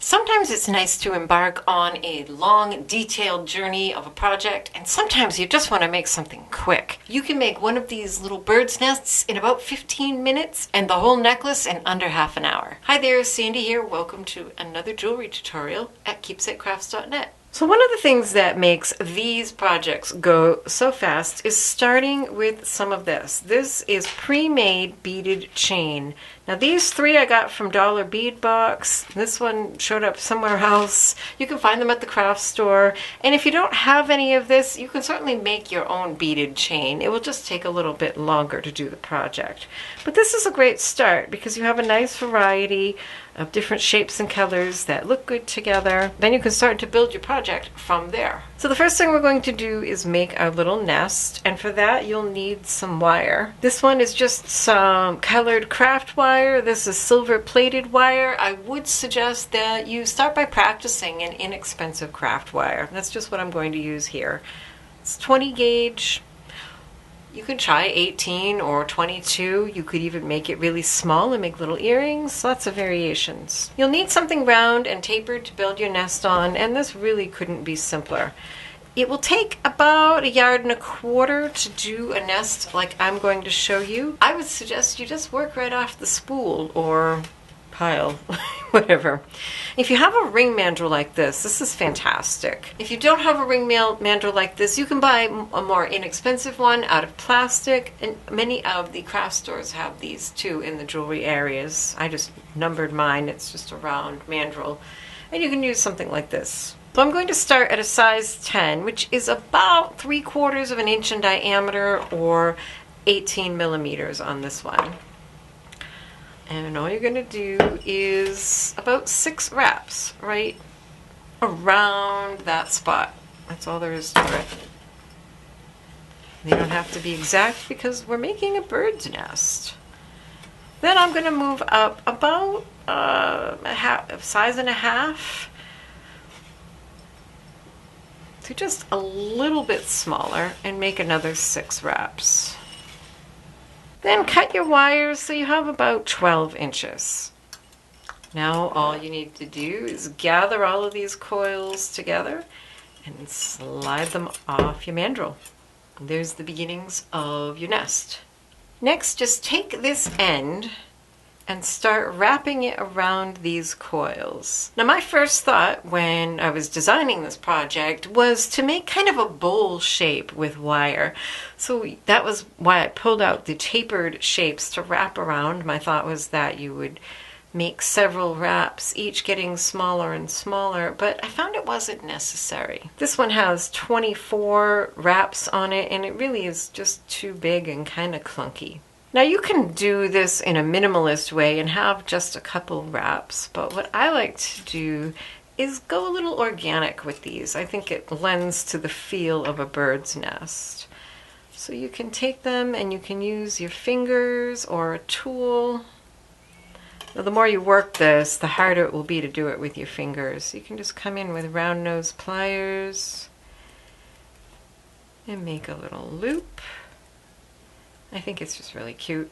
Sometimes it's nice to embark on a long, detailed journey of a project, and sometimes you just want to make something quick. You can make one of these little bird's nests in about 15 minutes and the whole necklace in under half an hour. Hi there, Sandy here. Welcome to another jewelry tutorial at keepsakecrafts.net. So one of the things that makes these projects go so fast is starting with some of this. This is pre-made beaded chain. Now these three I got from Dollar Bead Box. This one showed up somewhere else. You can find them at the craft store. And if you don't have any of this, you can certainly make your own beaded chain. It will just take a little bit longer to do the project. But this is a great start because you have a nice variety of different shapes and colors that look good together. Then you can start to build your project from there. So the first thing we're going to do is make our little nest, and for that you'll need some wire. This one is just some colored craft wire. This is silver plated wire. I would suggest that you start by practicing an inexpensive craft wire. That's just what I'm going to use here. It's 20 gauge. You can try 18 or 22. You could even make it really small and make little earrings. Lots of variations. You'll need something round and tapered to build your nest on, and this really couldn't be simpler. It will take about 1.25 yards to do a nest like I'm going to show you. I would suggest you just work right off the spool or pile, whatever. If you have a ring mandrel like this is fantastic. If you don't have a ring mandrel like this, you can buy a more inexpensive one out of plastic, and many of the craft stores have these too in the jewelry areas. I just numbered mine. It's just a round mandrel, and you can use something like this. So I'm going to start at a size 10, which is about 3/4 of an inch in diameter, or 18 millimeters on this one. And all you're going to do is about 6 wraps right around that spot. That's all there is to it. They don't have to be exact because we're making a bird's nest. Then I'm going to move up about a size and a half to just a little bit smaller and make another 6 wraps. Then cut your wires so you have about 12 inches. Now all you need to do is gather all of these coils together and slide them off your mandrel. There's the beginnings of your nest. Next, just take this end and start wrapping it around these coils. Now my first thought when I was designing this project was to make kind of a bowl shape with wire. So that was why I pulled out the tapered shapes to wrap around. My thought was that you would make several wraps, each getting smaller and smaller, but I found it wasn't necessary. This one has 24 wraps on it, and it really is just too big and kind of clunky. Now you can do this in a minimalist way and have just a couple wraps, but what I like to do is go a little organic with these. I think it lends to the feel of a bird's nest. So you can take them and you can use your fingers or a tool. Now the more you work this, the harder it will be to do it with your fingers. You can just come in with round nose pliers and make a little loop. I think it's just really cute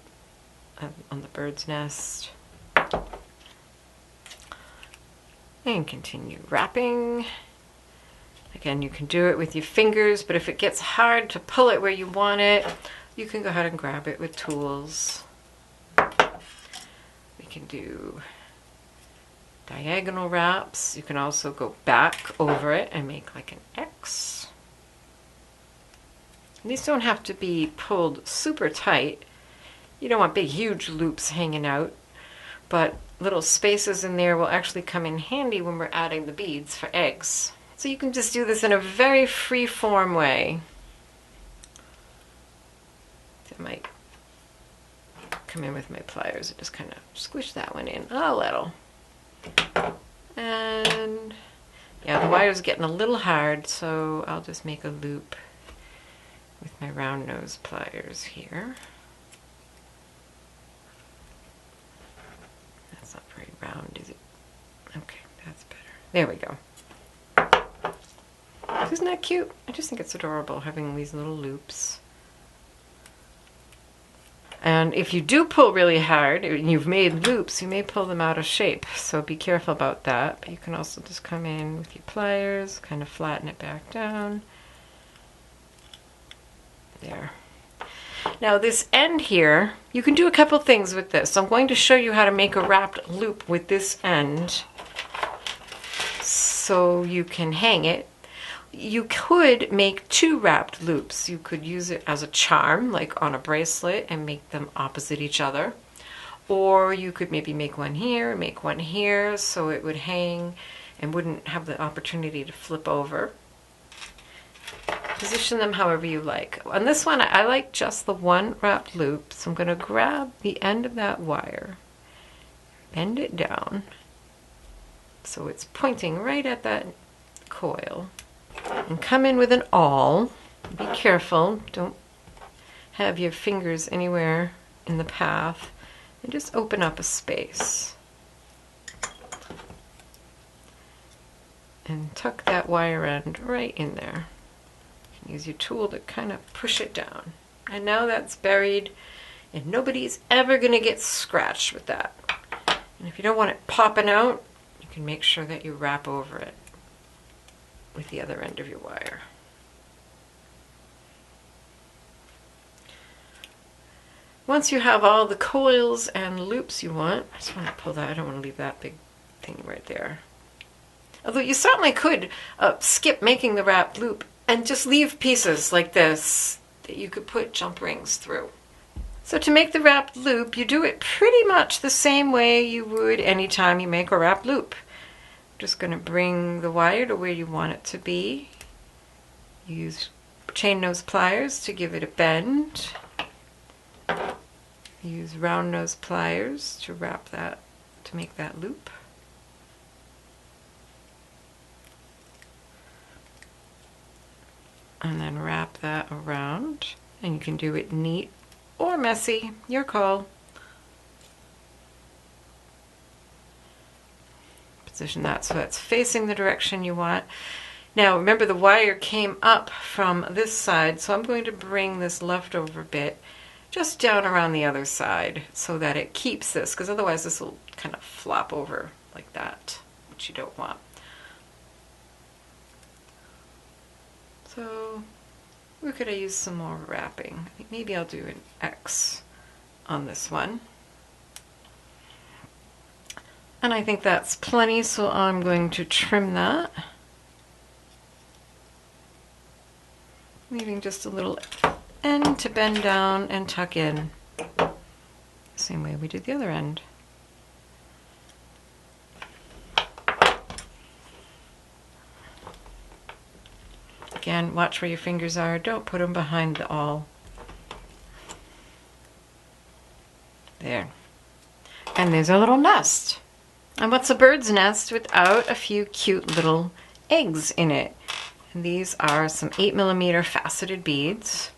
on the bird's nest. And continue wrapping. Again, you can do it with your fingers, but if it gets hard to pull it where you want it, you can go ahead and grab it with tools. We can do diagonal wraps. You can also go back over it and make like an X. These don't have to be pulled super tight. You don't want big, huge loops hanging out, but little spaces in there will actually come in handy when we're adding the beads for eggs. So you can just do this in a very free-form way. I might come in with my pliers and just kind of squish that one in a little. And yeah, the wire's getting a little hard, so I'll just make a loop with my round nose pliers here. That's not very round, is it? Okay, that's better. There we go. Isn't that cute? I just think it's adorable having these little loops. And if you do pull really hard and you've made loops, you may pull them out of shape. So be careful about that. But you can also just come in with your pliers, kind of flatten it back down. There. Now this end here, you can do a couple things with this. I'm going to show you how to make a wrapped loop with this end so you can hang it. You could make 2 wrapped loops. You could use it as a charm, like on a bracelet, and make them opposite each other. Or you could maybe make one here, make one here, so it would hang and wouldn't have the opportunity to flip over. Position them however you like. On this one, I like just the one wrapped loop, so I'm going to grab the end of that wire, bend it down, so it's pointing right at that coil. And come in with an awl. Be careful, don't have your fingers anywhere in the path, and just open up a space. And tuck that wire end right in there. You can use your tool to kind of push it down. And now that's buried, and nobody's ever going to get scratched with that. And if you don't want it popping out, you can make sure that you wrap over it with the other end of your wire. Once you have all the coils and loops you want, I just want to pull that, I don't want to leave that big thing right there. Although you certainly could skip making the wrapped loop and just leave pieces like this that you could put jump rings through. So to make the wrapped loop, you do it pretty much the same way you would anytime you make a wrapped loop. Just going to bring the wire to where you want it to be. Use chain nose pliers to give it a bend. Use round nose pliers to wrap that, to make that loop. And then wrap that around. And you can do it neat or messy, your call. Position that so that's facing the direction you want. Now remember the wire came up from this side, so I'm going to bring this leftover bit just down around the other side so that it keeps this, because otherwise this will kind of flop over like that, which you don't want. So where could I use some more wrapping? I think maybe I'll do an X on this one. And I think that's plenty, so I'm going to trim that, leaving just a little end to bend down and tuck in, same way we did the other end. Again, watch where your fingers are, don't put them behind the awl. There. And there's a little nest. And what's a bird's nest without a few cute little eggs in it? And these are some 8mm faceted beads.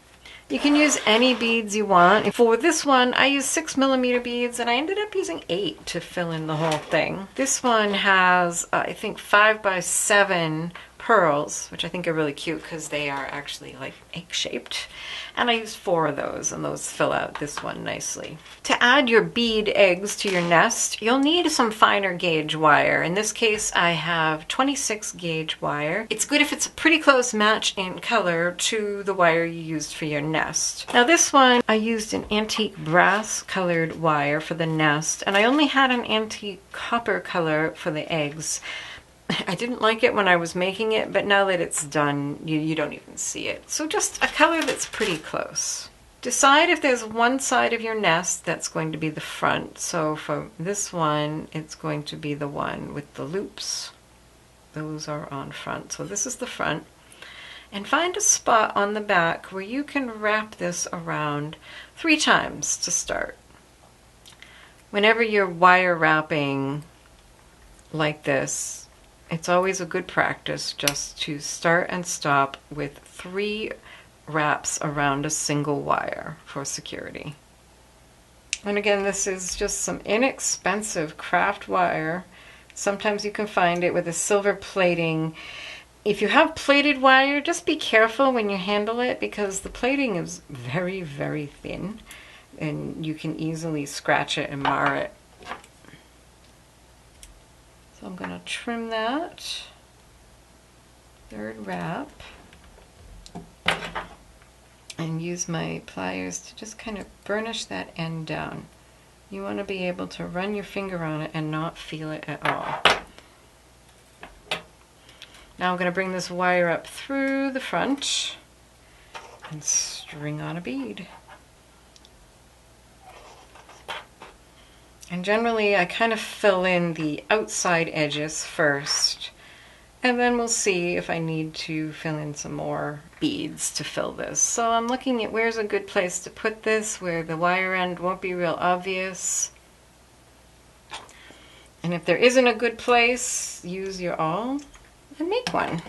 You can use any beads you want. For this one, I used 6mm beads, and I ended up using 8 to fill in the whole thing. This one has, I think, 5x7 pearls, which I think are really cute because they are actually like egg-shaped. And I used 4 of those, and those fill out this one nicely. To add your bead eggs to your nest, you'll need some finer gauge wire. In this case, I have 26 gauge wire. It's good if it's a pretty close match in color to the wire you used for your nest. Now this one, I used an antique brass colored wire for the nest, and I only had an antique copper color for the eggs. I didn't like it when I was making it, but now that it's done, you don't even see it. So just a color that's pretty close. Decide if there's one side of your nest that's going to be the front. So for this one, it's going to be the one with the loops. Those are on front. So this is the front. And find a spot on the back where you can wrap this around 3 times to start. Whenever you're wire wrapping like this, it's always a good practice just to start and stop with 3 wraps around a single wire for security. And again, this is just some inexpensive craft wire. Sometimes you can find it with a silver plating. If you have plated wire, just be careful when you handle it because the plating is very, very thin. and you can easily scratch it and mar it. So I'm going to trim that third wrap and use my pliers to just kind of burnish that end down. You want to be able to run your finger on it and not feel it at all. Now I'm going to bring this wire up through the front and string on a bead. And generally I kind of fill in the outside edges first, and then we'll see if I need to fill in some more beads to fill this. So I'm looking at where's a good place to put this, where the wire end won't be real obvious. And if there isn't a good place, use your awl and make one.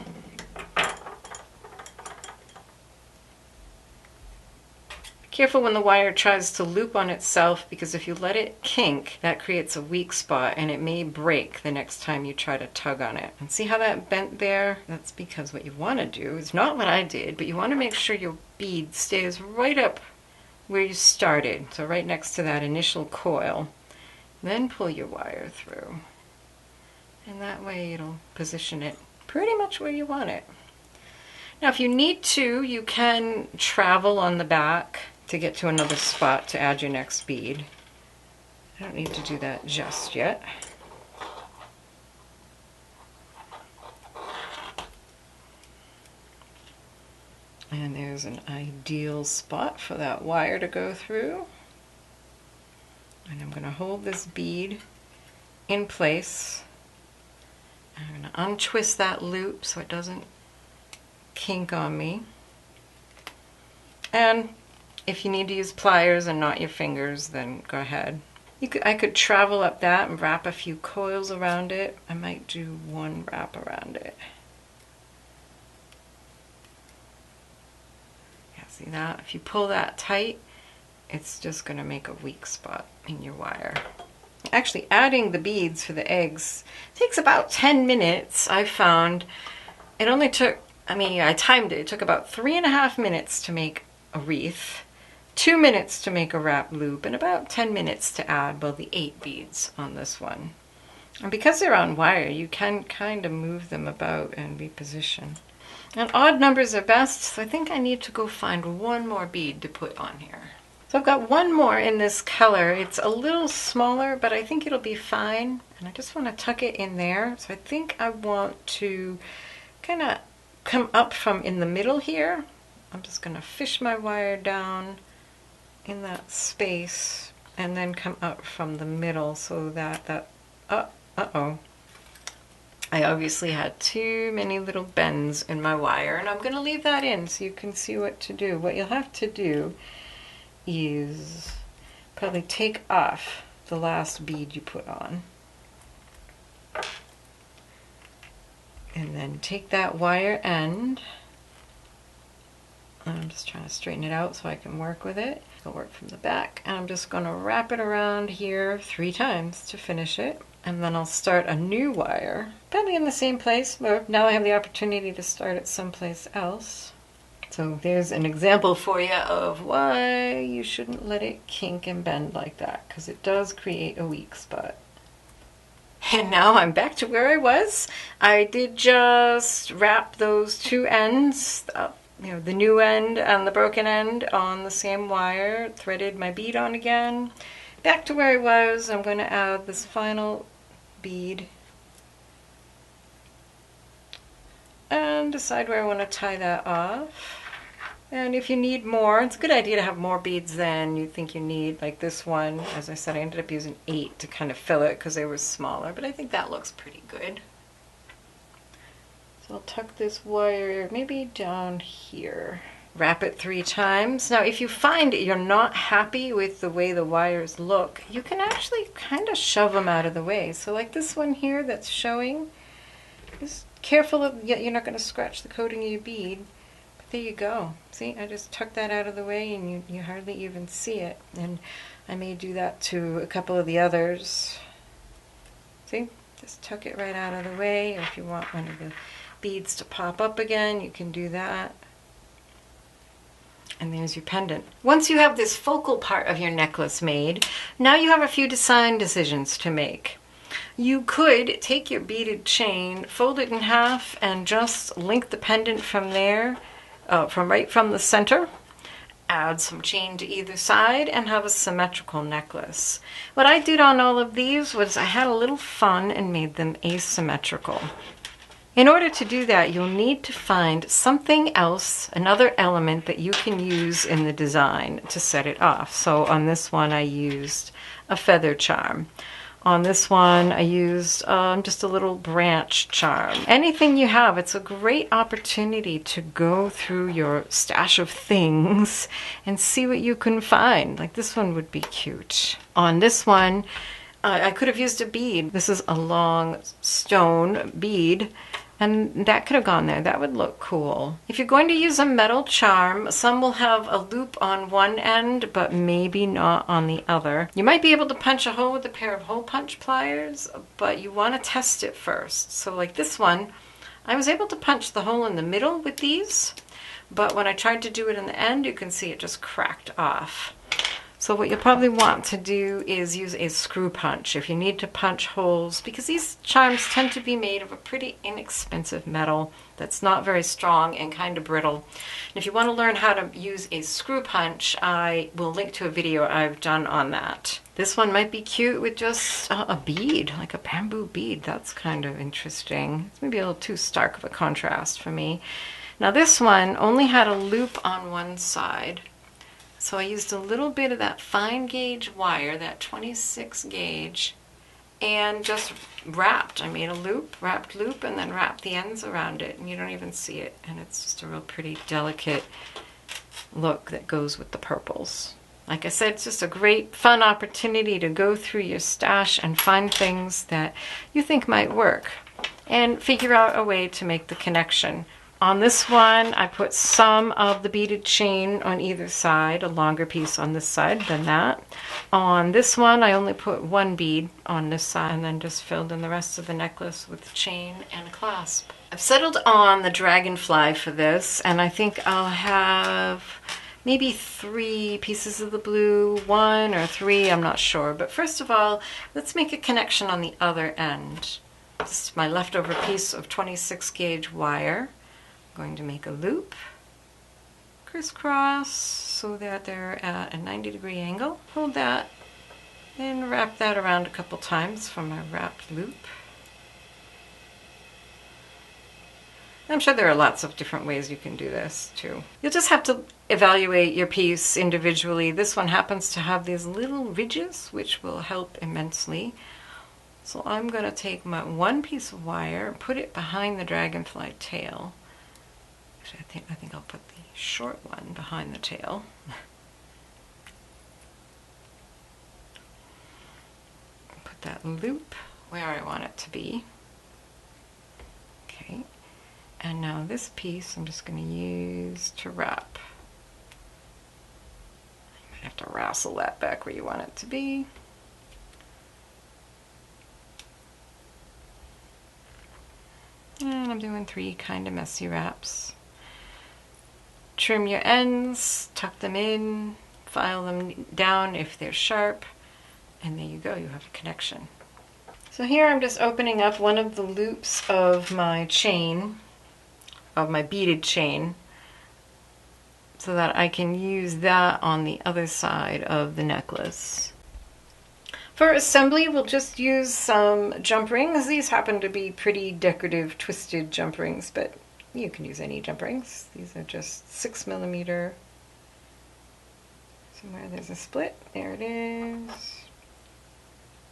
Careful when the wire tries to loop on itself, because if you let it kink, that creates a weak spot and it may break the next time you try to tug on it. And see how that bent there? That's because what you want to do is not what I did, but you want to make sure your bead stays right up where you started, so right next to that initial coil. Then pull your wire through, and that way it'll position it pretty much where you want it. Now if you need to, you can travel on the back to get to another spot to add your next bead. I don't need to do that just yet. And there's an ideal spot for that wire to go through. And I'm going to hold this bead in place. I'm going to untwist that loop so it doesn't kink on me. And if you need to use pliers and not your fingers, then go ahead. I could travel up that and wrap a few coils around it. I might do one wrap around it. Yeah, see that? If you pull that tight, it's just going to make a weak spot in your wire. Actually, adding the beads for the eggs takes about 10 minutes, I found. It only took, I timed it. It took about 3.5 minutes to make a wreath, 2 minutes to make a wrap loop, and about 10 minutes to add, well, the 8 beads on this one. And because they're on wire, you can kind of move them about and reposition. And odd numbers are best, so I think I need to go find one more bead to put on here. So I've got one more in this color. It's a little smaller, but I think it'll be fine. And I just want to tuck it in there. So I think I want to kind of come up from in the middle here. I'm just going to fish my wire down in that space and then come up from the middle so that uh-oh. I obviously had too many little bends in my wire, and I'm going to leave that in so you can see what to do. What you'll have to do is probably take off the last bead you put on. And then take that wire end. I'm just trying to straighten it out so I can work with it. I'll work from the back. And I'm just going to wrap it around here 3 times to finish it. And then I'll start a new wire, probably in the same place, or now I have the opportunity to start it someplace else. So there's an example for you of why you shouldn't let it kink and bend like that, because it does create a weak spot. And now I'm back to where I was. I did just wrap those 2 ends, the new end and the broken end, on the same wire, threaded my bead on again. Back to where I was, I'm going to add this final bead and decide where I want to tie that off. And if you need more, it's a good idea to have more beads than you think you need, like this one. As I said, I ended up using 8 to kind of fill it because they were smaller, but I think that looks pretty good. So I'll tuck this wire maybe down here. Wrap it 3 times. Now, if you find you're not happy with the way the wires look, you can actually kind of shove them out of the way. So like this one here that's showing, just careful that you're not going to scratch the coating of your bead. There you go. See, I just tucked that out of the way and you hardly even see it. And I may do that to a couple of the others. See, just tuck it right out of the way. Or if you want one of the beads to pop up again, you can do that. And there's your pendant. Once you have this focal part of your necklace made, now you have a few design decisions to make. You could take your beaded chain, fold it in half, and just link the pendant from there, right from the center. Add some chain to either side and have a symmetrical necklace. What I did on all of these was I had a little fun and made them asymmetrical. In order to do that, you'll need to find something else, another element that you can use in the design to set it off. So on this one, I used a feather charm. On this one, I used just a little branch charm. Anything you have, it's a great opportunity to go through your stash of things and see what you can find. Like this one would be cute. On this one, I could have used a bead. This is a long stone bead, and that could have gone there. That would look cool. If you're going to use a metal charm, some will have a loop on one end, but maybe not on the other. You might be able to punch a hole with a pair of hole punch pliers, but you want to test it first. So like this one, I was able to punch the hole in the middle with these, but when I tried to do it in the end, you can see it just cracked off. So what you'll probably want to do is use a screw punch if you need to punch holes, because these charms tend to be made of a pretty inexpensive metal that's not very strong and kind of brittle. And if you want to learn how to use a screw punch, I will link to a video I've done on that. This one might be cute with just a bead, like a bamboo bead. That's kind of interesting. It's maybe a little too stark of a contrast for me. Now this one only had a loop on one side. So I used a little bit of that fine gauge wire, that 26 gauge, and just wrapped. I made a loop, wrapped loop, and then wrapped the ends around it, and you don't even see it. And it's just a real pretty, delicate look that goes with the purples. Like I said, it's just a great, fun opportunity to go through your stash and find things that you think might work and figure out a way to make the connection. On this one, I put some of the beaded chain on either side, a longer piece on this side than that. On this one, I only put one bead on this side and then just filled in the rest of the necklace with chain and clasp. I've settled on the dragonfly for this, and I think I'll have maybe 3 pieces of the blue, 1 or 3, I'm not sure. But first of all, let's make a connection on the other end. This is my leftover piece of 26 gauge wire. Going to make a loop, crisscross so that they're at a 90-degree angle. Hold that and wrap that around a couple times for my wrapped loop. I'm sure there are lots of different ways you can do this too. You'll just have to evaluate your piece individually. This one happens to have these little ridges, which will help immensely. So I'm going to take my one piece of wire, put it behind the dragonfly tail. I think I'll put the short one behind the tail. Put that loop where I want it to be. Okay, and now this piece I'm just going to use to wrap. You might have to wrestle that back where you want it to be. And I'm doing 3 kind of messy wraps. Trim your ends, tuck them in, file them down if they're sharp, and there you go, you have a connection. So here I'm just opening up one of the loops of my chain, of my beaded chain, so that I can use that on the other side of the necklace. For assembly, we'll just use some jump rings. These happen to be pretty decorative twisted jump rings, but you can use any jump rings. These are just 6mm. Somewhere there's a split. There it is.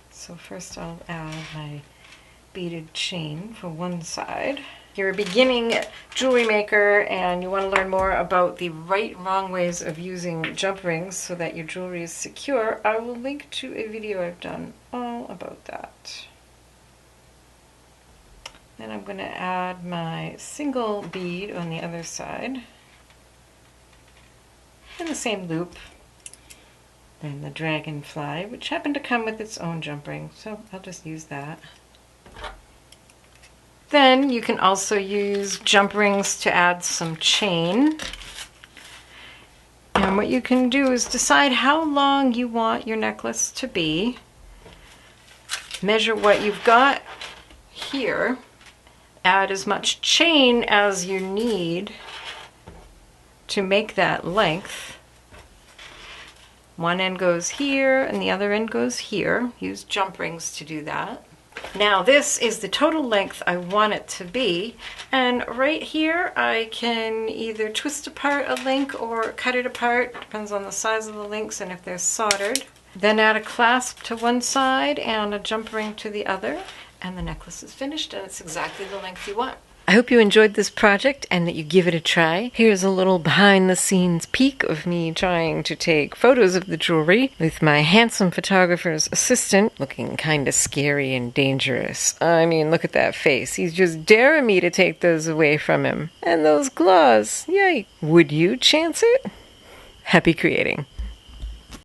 So first I'll add my beaded chain for one side. If you're a beginning jewelry maker and you want to learn more about the right and wrong ways of using jump rings so that your jewelry is secure, I will link to a video I've done all about that. Then I'm going to add my single bead on the other side in the same loop. Then the dragonfly, which happened to come with its own jump ring, so I'll just use that. Then you can also use jump rings to add some chain. what you can do is decide how long you want your necklace to be. Measure what you've got here. Add as much chain as you need to make that length. One end goes here and the other end goes here. Use jump rings to do that. Now this is the total length I want it to be, and right here I can either twist apart a link or cut it apart, depends on the size of the links and if they're soldered. Then add a clasp to one side and a jump ring to the other, and the necklace is finished and it's exactly the length you want. I hope you enjoyed this project and that you give it a try. Here's a little behind-the-scenes peek of me trying to take photos of the jewelry with my handsome photographer's assistant, looking kind of scary and dangerous. I mean, look at that face. He's just daring me to take those away from him. And those claws. Yay. Would you chance it? Happy creating.